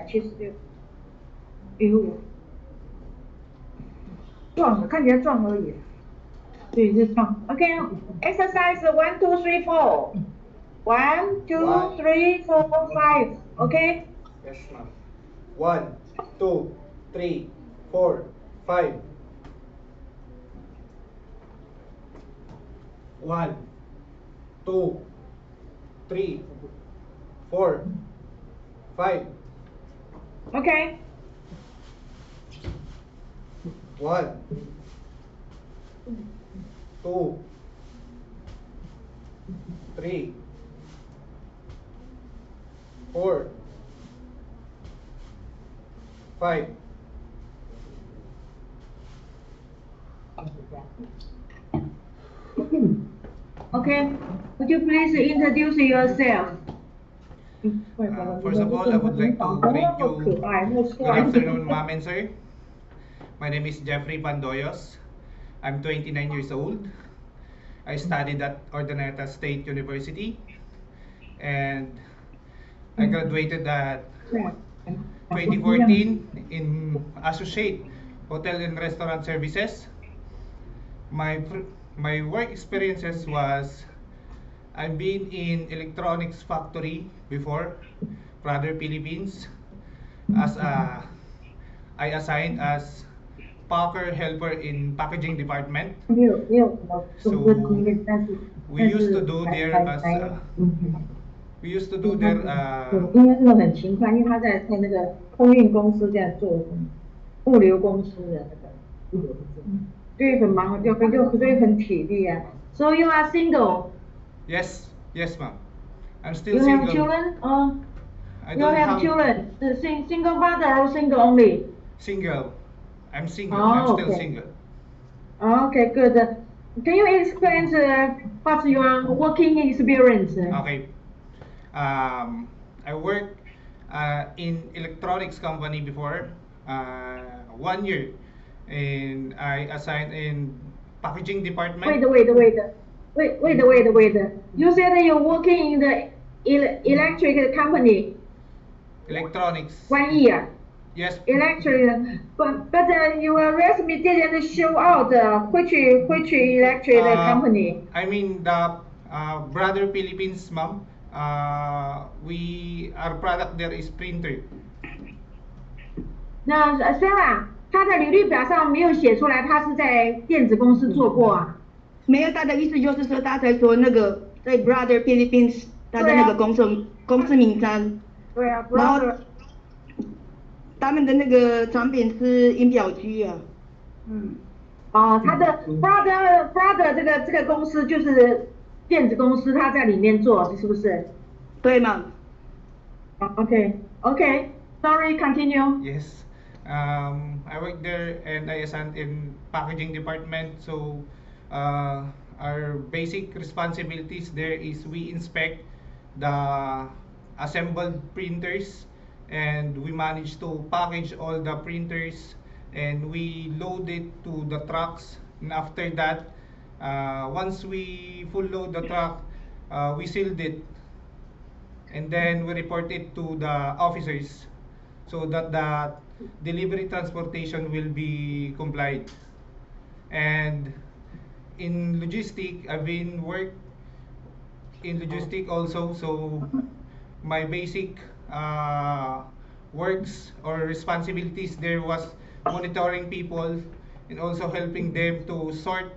176。哟，壮了，看起来壮而已。对，是壮。OK，exercise 1, 2, 3, 4. 1, 2, 3, 4, 5. Okay. Yes, ma'am. 1, 2, 3, 4, 5. 1, 2, 3, 4, 5. Okay. 1, 2, 3, 4, 5. Okay. Would you please introduce yourself? First of all, I would like to greet you. Good afternoon, ma'am and sir. My name is Jeffrey Pandoyos. I'm 29 years old. I studied at Urdaneta State University, and I graduated at 2014 in Associate Hotel and Restaurant Services. My work experiences was I've been in electronics factory before, Brother Philippines, as I assigned as packer helper in packaging department. So we used to do there as we used to do there 应该是很勤快，因为他在那个空运公司在做物流公司的那个，对，很忙，所以很体力啊。So you are single? Yes, ma'am. I'm still you single. Have children? I you don't have children? Single father or single only? Single. I'm single. I'm still single. Okay, good. Can you explain what's your working experience? Okay. I worked in electronics company before 1 year, and I assigned in packaging department. Wait. You said that you're working in the electric company. Electronics. 1 year. Yes. Electric, but your resume didn't show out which electric company. I mean the Brother Philippines, ma'am. Our product there is printer. 那Sarah，他在履历表上没有写出来，他是在电子公司做过啊。没有，他的意思就是说，他才说那个在 Brother Philippines， 他的那个公司名称。对啊。然后他们的那个产品是印表机啊。他的 Brother 这个公司就是电子公司，他在里面做，是不是？对嘛。Okay. Sorry, continue. Yes. I work there and I assigned in packaging department. So our basic responsibilities there is we inspect the assembled printers, and we manage to package all the printers, and we load it to the trucks. And after that, once we full load the truck, we sealed it, and then we report it to the officers so that the delivery transportation will be complied. And in logistic, I've been work in logistic also, so my basic works or responsibilities there was monitoring people and also helping them to sort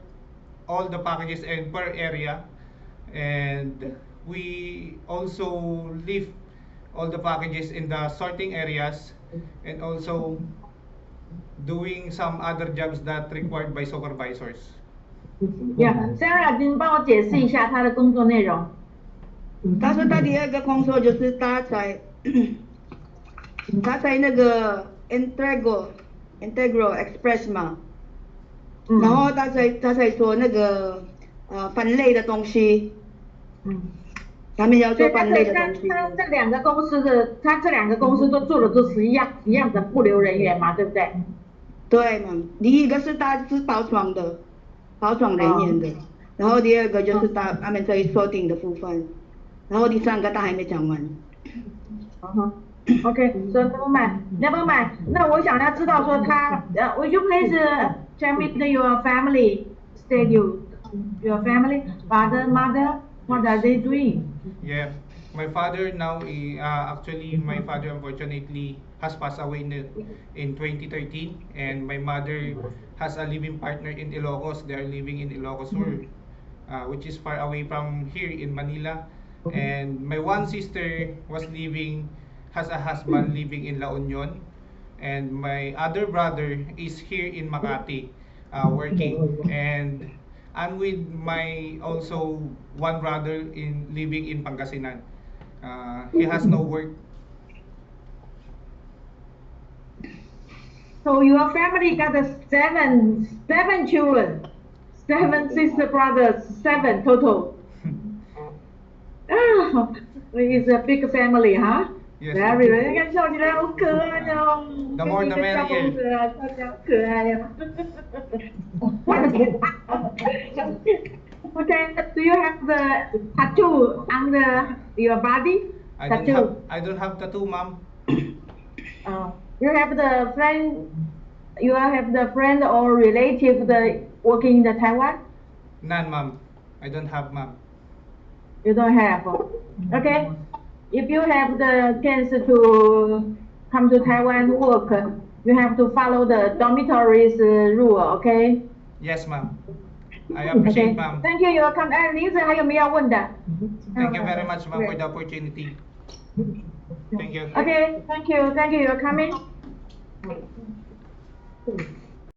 all the packages and per area, and we also leave all the packages in the sorting areas, and also doing some other jobs that required by supervisors. Sarah， 您帮我解释一下他的工作内容。他说他第二个工作就是他在那个 Integral Express 嘛，然后他才说那个分类的东西。他们要做分类的东西。他这两个公司都做的都是一样的物流人员嘛，对不对？对嘛，第一个是他是包装人员的，然后第二个就是他们在锁定的部分，然后第三个他还没讲完。Okay, so never mind, never mind. 那我想要知道说他would you please tell me your family schedule, your family, father, mother, what are they doing? Yeah, my father now, actually, my father unfortunately has passed away in 2013, and my mother has a living partner in Ilocos. They are living in Ilocos Sur, which is far away from here in Manila. And my one sister has a husband living in La Union, and my other brother is here in Makati, working. And I'm with my also one brother in living in Pangasinan. He has no work. So your family got seven children, seven sister brothers, seven total. It's a big family, huh? Yes, Very, ma'am. very. 看笑起来好可爱哦， The 跟 more 一 the 个小公 merrier. 主啊，笑起来好可爱哦。Okay, do you have the tattoo on your body? Tattoo. I don't have tattoo, ma'am. You have the friend. You have the friend or relative working in the Taiwan? None, ma'am. I don't have, ma'am. You don't have. Okay. If you have the chance to come to Taiwan work, you have to follow the dormitories rule. Okay. Yes, ma'am. I appreciate, Okay. ma'am. Thank you. You come. 林子还有没有要问的？ Thank you very much, ma'am, for the opportunity. Thank you. Okay. Thank you. Thank you. You're coming.